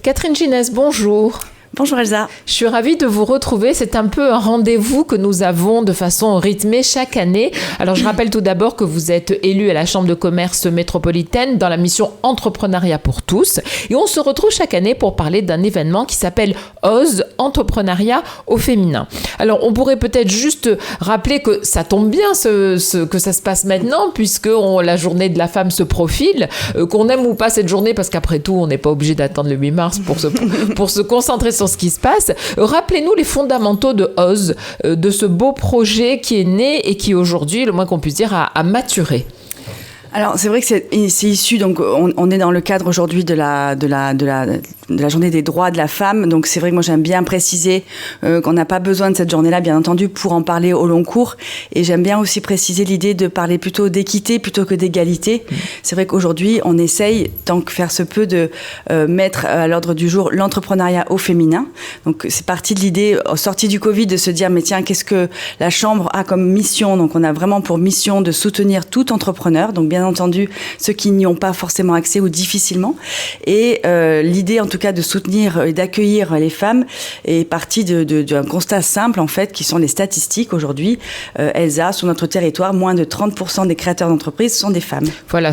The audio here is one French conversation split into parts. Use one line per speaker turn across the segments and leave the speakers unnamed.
Catherine Ginès, bonjour.
Bonjour Elsa.
Je suis ravie de vous retrouver. C'est un peu un rendez-vous que nous avons de façon rythmée chaque année. Alors, je rappelle tout d'abord que vous êtes élue à la Chambre de commerce métropolitaine dans la mission Entrepreneuriat pour tous. Et on se retrouve chaque année pour parler d'un événement qui s'appelle OSE, Entrepreneuriat au féminin. Alors, on pourrait peut-être juste rappeler que ça tombe bien que ça se passe maintenant, puisque la journée de la femme se profile. Qu'on aime ou pas cette journée, parce qu'après tout, on n'est pas obligé d'attendre le 8 mars pour se concentrer sur ce qui se passe. Rappelez-nous les fondamentaux de OSE, de ce beau projet qui est né et qui aujourd'hui, le moins qu'on puisse dire, a maturé.
Alors c'est vrai que c'est issu, donc on est dans le cadre aujourd'hui de la journée des droits de la femme, donc c'est vrai que moi j'aime bien préciser qu'on n'a pas besoin de cette journée-là, bien entendu, pour en parler au long cours, et j'aime bien aussi préciser l'idée de parler plutôt d'équité plutôt que d'égalité. C'est vrai qu'aujourd'hui on essaye, tant que faire se peut, de mettre à l'ordre du jour l'entrepreneuriat au féminin, donc c'est parti de l'idée, sortie du Covid, de se dire mais tiens, qu'est-ce que la Chambre a comme mission? Donc on a vraiment pour mission de soutenir tout entrepreneur, donc bien entendu ceux qui n'y ont pas forcément accès ou difficilement, et l'idée en tout cas de soutenir et d'accueillir les femmes est partie d'un constat simple en fait, qui sont les statistiques aujourd'hui. Elsa, sur notre territoire, moins de 30% des créateurs d'entreprises sont des femmes.
Voilà,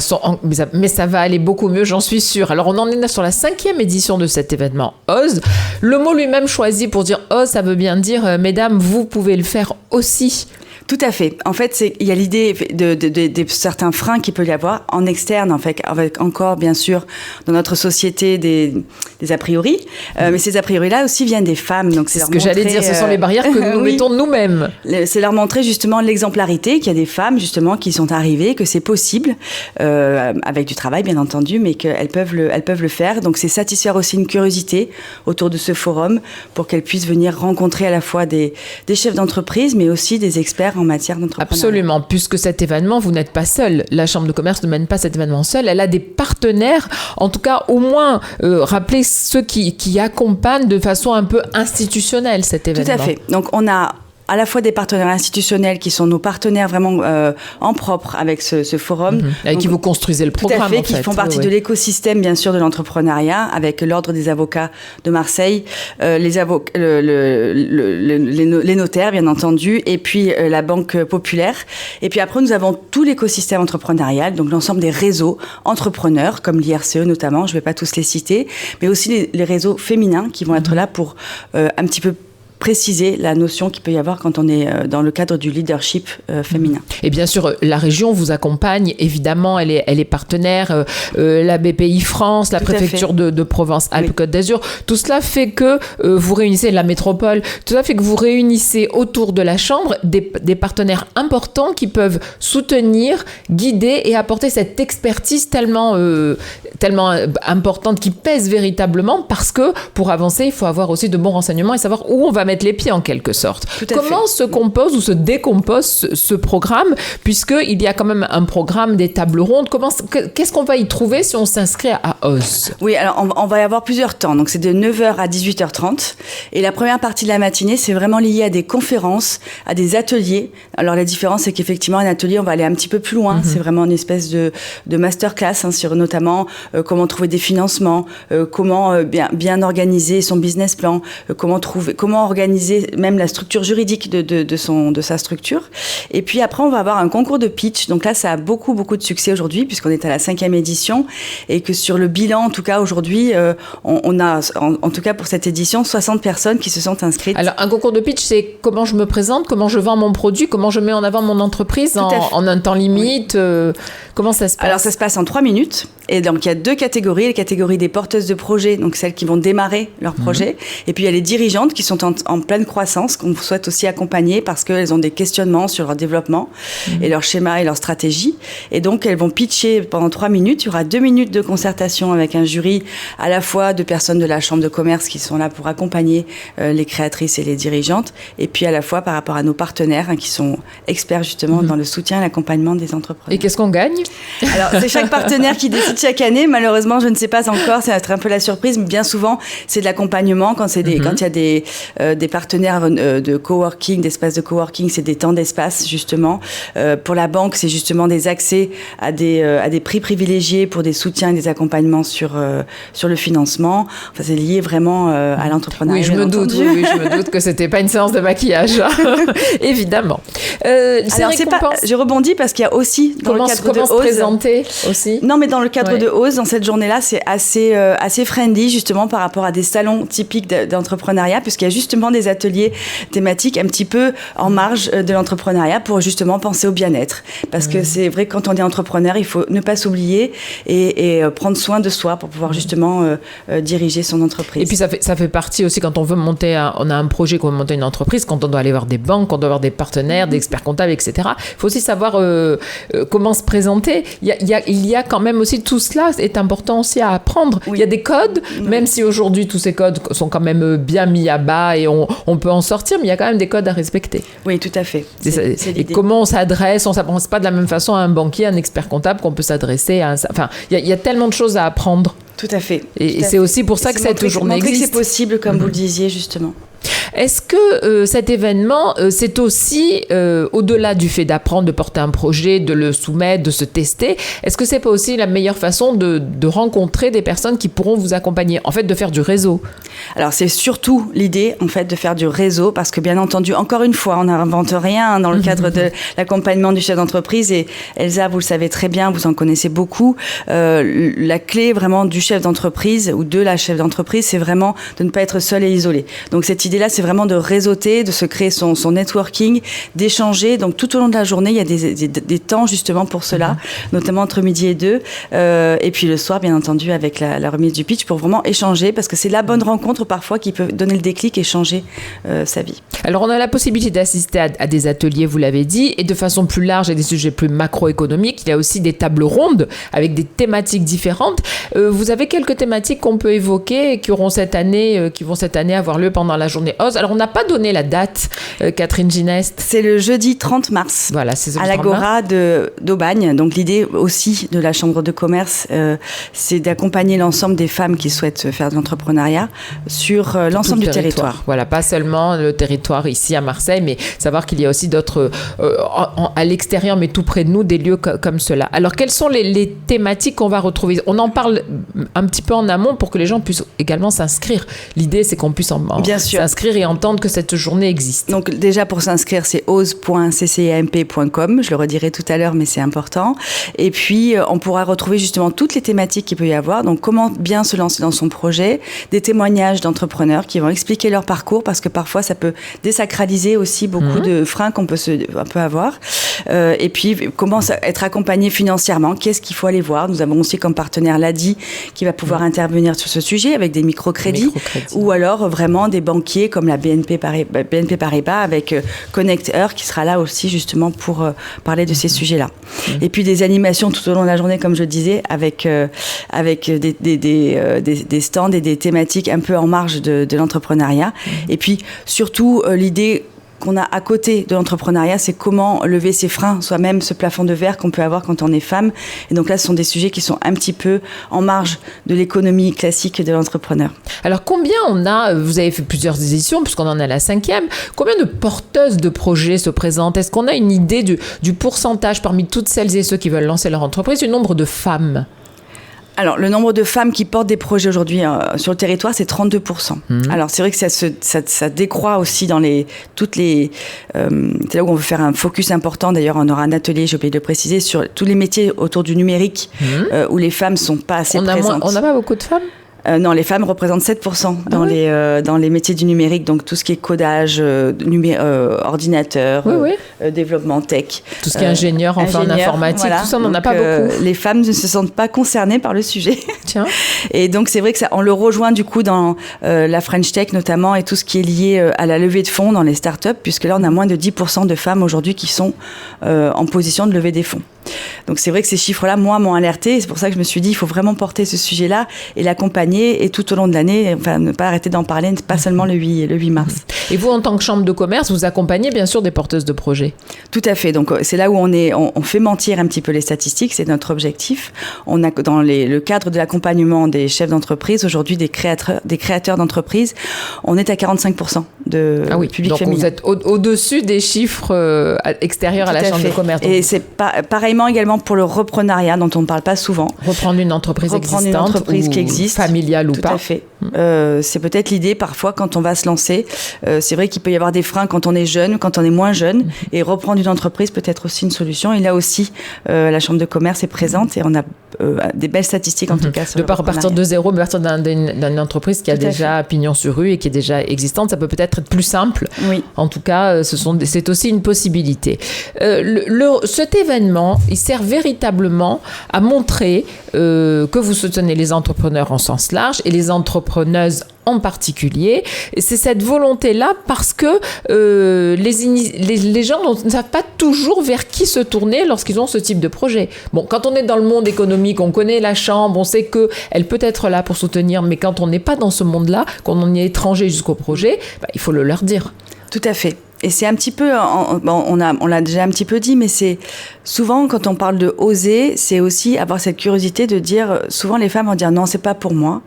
mais ça va aller beaucoup mieux, j'en suis sûre. Alors on en est sur la 5e édition de cet événement OSE. Le mot lui-même choisi pour dire OSE, ça veut bien dire mesdames, vous pouvez le faire aussi.
Tout à fait. En fait, il y a l'idée de certains freins qu'il peut y avoir en externe, en fait, avec encore, bien sûr, dans notre société, des a priori. Mais ces a priori-là aussi viennent des femmes. Donc
c'est ce que j'allais dire, ce sont les barrières que nous mettons nous-mêmes.
C'est leur montrer justement l'exemplarité, qu'il y a des femmes, justement, qui sont arrivées, que c'est possible, avec du travail, bien entendu, mais qu'elles peuvent le faire. Donc c'est satisfaire aussi une curiosité autour de ce forum pour qu'elles puissent venir rencontrer à la fois des chefs d'entreprise, mais aussi des experts en matière d'entrepreneuriat.
Absolument, puisque cet événement, vous n'êtes pas seul. La Chambre de commerce ne mène pas cet événement seule. Elle a des partenaires, en tout cas au moins rappeler ceux qui accompagnent de façon un peu institutionnelle cet événement.
Tout à fait. Donc on a à la fois des partenaires institutionnels qui sont nos partenaires vraiment en propre avec ce forum.
Avec qui vous construisez le programme,
tout à fait, qui font partie de l'écosystème, bien sûr, de l'entrepreneuriat, avec l'Ordre des avocats de Marseille, les notaires, bien entendu, et puis la Banque Populaire. Et puis après, nous avons tout l'écosystème entrepreneurial, donc l'ensemble des réseaux entrepreneurs, comme l'IRCE notamment, je ne vais pas tous les citer, mais aussi les réseaux féminins qui vont être là pour un petit peu préciser la notion qu'il peut y avoir quand on est dans le cadre du leadership féminin.
Et bien sûr, la région vous accompagne, évidemment, elle est partenaire, la BPI France, la préfecture de Provence-Alpes-Côte d'Azur. Tout cela fait que vous réunissez la métropole, tout cela fait que vous réunissez autour de la Chambre des partenaires importants qui peuvent soutenir, guider et apporter cette expertise tellement importante qui pèse véritablement, parce que pour avancer, il faut avoir aussi de bons renseignements et savoir où on va mettre les pieds en quelque sorte. Comment se compose ou se décompose ce programme, puisqu'il y a quand même un programme des tables rondes. Qu'est-ce qu'on va y trouver si on s'inscrit à OSE?
Oui, alors on va y avoir plusieurs temps. Donc c'est de 9h à 18h30. Et la première partie de la matinée, c'est vraiment lié à des conférences, à des ateliers. Alors la différence, c'est qu'effectivement, un atelier, on va aller un petit peu plus loin. C'est vraiment une espèce de masterclass sur notamment comment trouver des financements, comment bien organiser son business plan, comment organiser même la structure juridique de sa structure. Et puis après, on va avoir un concours de pitch. Donc là, ça a beaucoup de succès aujourd'hui, puisqu'on est à la 5e édition, et que sur le bilan, en tout cas aujourd'hui, on a, en tout cas pour cette édition, 60 personnes qui se sont inscrites.
Alors, un concours de pitch, c'est comment je me présente, comment je vends mon produit, comment je mets en avant mon entreprise en un temps limite. Comment ça se passe?
Alors, ça se passe en 3 minutes. Et donc, il y a 2 catégories. Les catégories des porteuses de projets, donc celles qui vont démarrer leur projet. Et puis, il y a les dirigeantes qui sont en pleine croissance, qu'on souhaite aussi accompagner parce qu'elles ont des questionnements sur leur développement et leur schéma et leur stratégie. Et donc, elles vont pitcher pendant 3 minutes. Il y aura 2 minutes de concertation avec un jury à la fois de personnes de la Chambre de commerce qui sont là pour accompagner les créatrices et les dirigeantes, et puis à la fois par rapport à nos partenaires qui sont experts justement dans le soutien et l'accompagnement des entrepreneurs.
Et qu'est-ce qu'on gagne?
Alors, c'est chaque partenaire qui décide d'habitude, chaque année, malheureusement, je ne sais pas encore, ça va être un peu la surprise, mais bien souvent, c'est de l'accompagnement. Quand il y a des partenaires de coworking, d'espaces de coworking, c'est des temps d'espace, justement. Pour la banque, c'est justement des accès à des prix privilégiés pour des soutiens et des accompagnements sur le financement. Enfin, c'est lié vraiment à l'entrepreneuriat.
Oui, je me doute que c'était pas une séance de maquillage, évidemment.
Alors, je rebondis parce qu'il y a aussi dans le cadre de Ose.
Présenter aussi.
Non, mais dans le cadre de Ose, dans cette journée-là, c'est assez friendly justement par rapport à des salons typiques d'entrepreneuriat, puisqu'il y a justement des ateliers thématiques un petit peu en marge de l'entrepreneuriat pour justement penser au bien-être. Parce que c'est vrai que quand on est entrepreneur, il faut ne pas s'oublier et prendre soin de soi pour pouvoir justement diriger son entreprise.
Et puis ça fait partie aussi quand on veut on a un projet, qu'on veut monter une entreprise, quand on doit aller voir des banques, on doit avoir des partenaires, des experts comptables, etc. Il faut aussi savoir comment se présenter. Il y a quand même aussi tout cela est important aussi à apprendre. Oui. Il y a des codes, même si aujourd'hui tous ces codes sont quand même bien mis à bas et on peut en sortir, mais il y a quand même des codes à respecter.
Oui, tout à fait.
Et comment on s'adresse, on ne s'adresse pas de la même façon à un banquier, à un expert comptable qu'on peut s'adresser à enfin, il y a tellement de choses à apprendre.
Tout à fait.
Et c'est aussi pour ça que cette journée existe.
Que c'est possible, comme vous le disiez, justement.
Est-ce que cet événement, c'est aussi, au-delà du fait d'apprendre, de porter un projet, de le soumettre, de se tester, est-ce que c'est pas aussi la meilleure façon de rencontrer des personnes qui pourront vous accompagner, en fait, de faire du réseau?
Alors, c'est surtout l'idée, en fait, de faire du réseau, parce que, bien entendu, encore une fois, on n'invente rien dans le cadre de l'accompagnement du chef d'entreprise, et Elsa, vous le savez très bien, vous en connaissez beaucoup. La clé, vraiment, du chef d'entreprise, ou de la chef d'entreprise, c'est vraiment de ne pas être seul et isolé. Donc, cette idée-là, c'est vraiment de réseauter, de se créer son networking, d'échanger. Donc, tout au long de la journée, il y a des temps, justement, pour cela, notamment entre midi et 2. Et puis, le soir, bien entendu, avec la remise du pitch, pour vraiment échanger, parce que c'est la bonne rencontre, parfois, qui peut donner le déclic et changer sa vie.
Alors, on a la possibilité d'assister à des ateliers, vous l'avez dit, et de façon plus large, et des sujets plus macroéconomiques. Il y a aussi des tables rondes avec des thématiques différentes. Vous avez quelques thématiques qu'on peut évoquer, qui vont cette année avoir lieu pendant la journée Ose. Alors, on n'a pas donné la date, Catherine Gineste.
C'est le jeudi 30 mars.
Voilà, c'est
à l'Agora d'Aubagne. Donc, l'idée aussi de la Chambre de commerce, c'est d'accompagner l'ensemble des femmes qui souhaitent faire de l'entrepreneuriat sur l'ensemble du territoire.
Voilà, pas seulement le territoire ici à Marseille, mais savoir qu'il y a aussi d'autres, à l'extérieur, mais tout près de nous, des lieux comme cela. Alors, quelles sont les thématiques qu'on va retrouver? On en parle un petit peu en amont pour que les gens puissent également s'inscrire. L'idée, c'est qu'on puisse s'inscrire et entendre que cette journée existe.
Donc déjà pour s'inscrire, c'est ose.ccamp.com, je le redirai tout à l'heure, mais c'est important. Et puis on pourra retrouver justement toutes les thématiques qu'il peut y avoir. Donc comment bien se lancer dans son projet, des témoignages d'entrepreneurs qui vont expliquer leur parcours, parce que parfois ça peut désacraliser aussi beaucoup de freins qu'on peut avoir. Et puis comment être accompagné financièrement, qu'est-ce qu'il faut aller voir. Nous avons aussi comme partenaire l'ADI qui va pouvoir intervenir sur ce sujet avec des microcrédits. Ou alors vraiment des banquiers comme la BNP Paribas avec Connect Her qui sera là aussi justement pour parler de ces sujets-là. Et puis des animations tout au long de la journée, comme je disais, avec des stands et des thématiques un peu en marge de l'entrepreneuriat. Et puis surtout l'idée qu'on a à côté de l'entrepreneuriat, c'est comment lever ses freins, soi-même ce plafond de verre qu'on peut avoir quand on est femme. Et donc là, ce sont des sujets qui sont un petit peu en marge de l'économie classique de l'entrepreneur.
Alors combien vous avez fait plusieurs éditions, puisqu'on en est à la 5e, combien de porteuses de projets se présentent? Est-ce qu'on a une idée du pourcentage parmi toutes celles et ceux qui veulent lancer leur entreprise, du nombre de femmes?
Alors, le nombre de femmes qui portent des projets aujourd'hui sur le territoire, c'est 32%. Alors, c'est vrai que ça décroît aussi dans c'est là où on veut faire un focus important. D'ailleurs, on aura un atelier, j'ai oublié de le préciser, sur tous les métiers autour du numérique, où les femmes sont pas assez présentes.
On n'a pas beaucoup de femmes?
Non, les femmes représentent 7% dans les métiers du numérique, donc tout ce qui est codage, ordinateur, développement tech.
Tout ce qui est ingénieur, en informatique, voilà. Tout ça, on n'en a pas beaucoup.
Les femmes ne se sentent pas concernées par le sujet.
Tiens.
Et donc, c'est vrai que on le rejoint du coup dans la French Tech notamment et tout ce qui est lié à la levée de fonds dans les startups, puisque là, on a moins de 10% de femmes aujourd'hui qui sont en position de lever des fonds. Donc c'est vrai que ces chiffres-là, moi, m'ont alerté. C'est pour ça que je me suis dit, il faut vraiment porter ce sujet-là et l'accompagner, et tout au long de l'année, enfin, ne pas arrêter d'en parler, pas seulement le 8 mars.
Et vous, en tant que chambre de commerce, vous accompagnez bien sûr des porteuses de projets.
Tout à fait. Donc c'est là où on fait mentir un petit peu les statistiques, c'est notre objectif. On a dans le cadre de l'accompagnement des chefs d'entreprise, aujourd'hui des créateurs d'entreprise, on est à 45% de public
donc
féminin.
Vous êtes au-dessus des chiffres extérieurs à la chambre de commerce.
Et c'est pareillement également pour le reprenariat, dont on ne parle pas souvent.
Reprendre une entreprise
qui existe,
familiale ou pas.
Tout à fait. C'est peut-être l'idée parfois quand on va se lancer. C'est vrai qu'il peut y avoir des freins quand on est jeune, quand on est moins jeune, et reprendre une entreprise peut être aussi une solution. Et là aussi, la chambre de commerce est présente et on a des belles statistiques en tout cas.
De pas repartir de zéro, mais partir d'une entreprise qui a déjà pignon sur rue et qui est déjà existante, ça peut peut-être être plus simple.
Oui.
En tout cas, c'est aussi une possibilité. Cet événement, il sert véritablement à montrer que vous soutenez les entrepreneurs en sens large et les entrepreneuses en particulier. Et c'est cette volonté-là parce que les gens ne savent pas toujours vers qui se tourner lorsqu'ils ont ce type de projet. Bon, quand on est dans le monde économique, on connaît la chambre, on sait qu'elle peut être là pour soutenir, mais quand on n'est pas dans ce monde-là, quand on est étranger jusqu'au projet, il faut le leur dire.
Tout à fait. Et c'est un petit peu, on l'a déjà un petit peu dit, mais c'est souvent quand on parle de oser, c'est aussi avoir cette curiosité de dire, souvent les femmes vont dire non, c'est pas pour moi.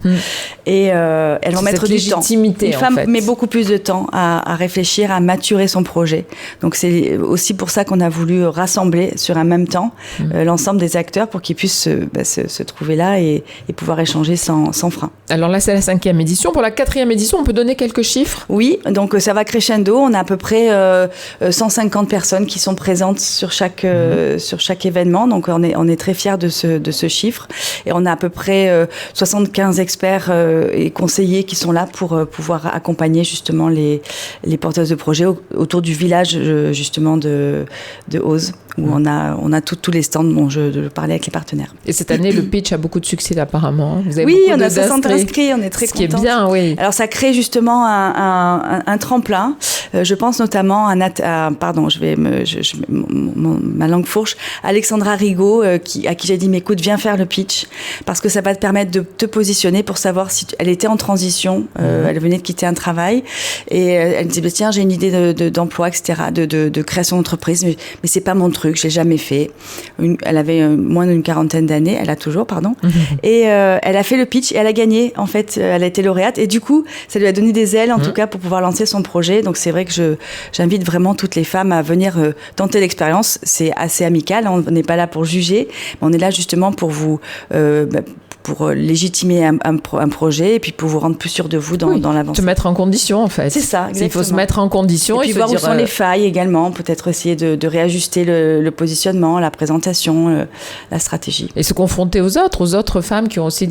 Et elles vont mettre du temps. Une femme met beaucoup plus de temps à réfléchir, à maturer son projet. Donc c'est aussi pour ça qu'on a voulu rassembler sur un même temps l'ensemble des acteurs pour qu'ils puissent se trouver là et pouvoir échanger sans frein.
Alors là, c'est la 5e édition. Pour la 4e édition, on peut donner quelques chiffres ?
Oui, donc ça va crescendo. On a à peu près 150 personnes qui sont présentes sur chaque événement. Donc on est très fiers de ce chiffre. Et on a à peu près 75 experts et conseillers qui sont là pour pouvoir accompagner justement les porteuses de projets autour du village justement de Ose, où on a tous les stands dont je parlais avec les partenaires.
Et cette année, le pitch a beaucoup de succès apparemment. Vous avez
oui, on a 60 inscrits, on est très contents.
Ce qui est bien, oui.
Alors ça crée justement un tremplin. Je pense notamment ma langue fourche, Alexandra Rigaud, à qui j'ai dit, mais écoute, viens faire le pitch, parce que ça va te permettre de te positionner pour savoir si elle était en transition, elle venait de quitter un travail, et elle disait, tiens, j'ai une idée d'emploi, etc., de création d'entreprise, mais c'est pas mon truc, je l'ai jamais fait. Elle avait moins d'une quarantaine d'années, elle a toujours, pardon, et elle a fait le pitch, et elle a gagné, en fait, elle a été lauréate, et du coup, ça lui a donné des ailes, en tout cas, pour pouvoir lancer son projet. Donc c'est vrai que j'invite vraiment toutes les femmes à venir tenter l'expérience. C'est assez amical, on n'est pas là pour juger, mais on est là justement pour vous pour légitimer un projet et puis pour vous rendre plus sûr de vous dans l'avancée.
Se mettre en condition, en fait.
C'est ça, exactement.
Il faut se mettre en condition.
Et puis voir où sont les failles également, peut-être essayer de réajuster le positionnement, la présentation, la stratégie.
Et se confronter aux autres femmes qui sont aussi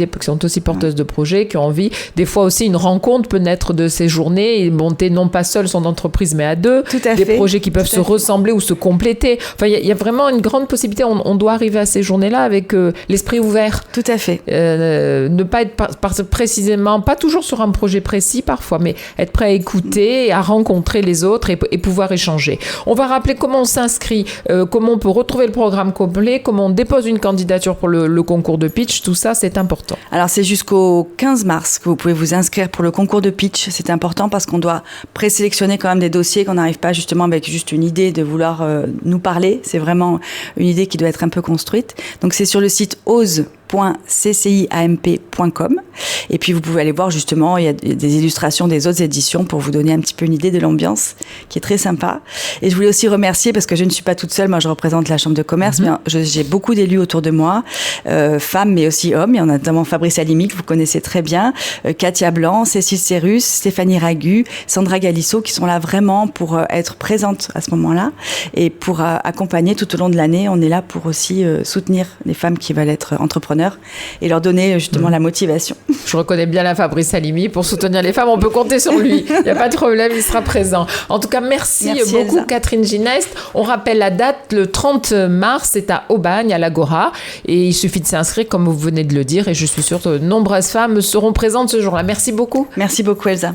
porteuses de projets, qui ont envie. Des fois aussi, une rencontre peut naître de ces journées et monter non pas seule son entreprise, mais à deux.
Tout à
fait.
Des
projets qui peuvent se ressembler ou se compléter. Enfin, il y a vraiment une grande possibilité. On doit arriver à ces journées-là avec l'esprit ouvert.
Tout à fait.
Ne pas être précisément, pas toujours sur un projet précis parfois, mais être prêt à écouter, à rencontrer les autres et pouvoir échanger. On va rappeler comment on s'inscrit, comment on peut retrouver le programme complet, comment on dépose une candidature pour le concours de pitch, tout ça c'est important.
Alors c'est jusqu'au 15 mars que vous pouvez vous inscrire pour le concours de pitch, c'est important parce qu'on doit présélectionner quand même des dossiers, qu'on n'arrive pas justement avec juste une idée de vouloir nous parler, c'est vraiment une idée qui doit être un peu construite. Donc c'est sur le site ose.cciamp.com et puis vous pouvez aller voir justement, il y a des illustrations des autres éditions pour vous donner un petit peu une idée de l'ambiance qui est très sympa. Et je voulais aussi remercier, parce que je ne suis pas toute seule, moi je représente la Chambre de commerce, mais j'ai beaucoup d'élus autour de moi, femmes mais aussi hommes. Il y en a notamment Fabrice Alimi, que vous connaissez très bien, Katia Blanc, Cécile Cérus, Stéphanie Ragu, Sandra Galisso, qui sont là vraiment pour être présentes à ce moment-là et pour accompagner tout au long de l'année. On est là pour aussi soutenir les femmes qui veulent être entrepreneurs et leur donner justement la motivation.
Je reconnais bien la Fabrice Alimi. Pour soutenir les femmes, on peut compter sur lui. Il n'y a pas de problème, il sera présent. En tout cas, merci beaucoup, Elsa. Catherine Gineste. On rappelle la date, le 30 mars, c'est à Aubagne, à l'Agora. Et il suffit de s'inscrire, comme vous venez de le dire. Et je suis sûre que de nombreuses femmes seront présentes ce jour-là. Merci beaucoup.
Merci beaucoup, Elsa.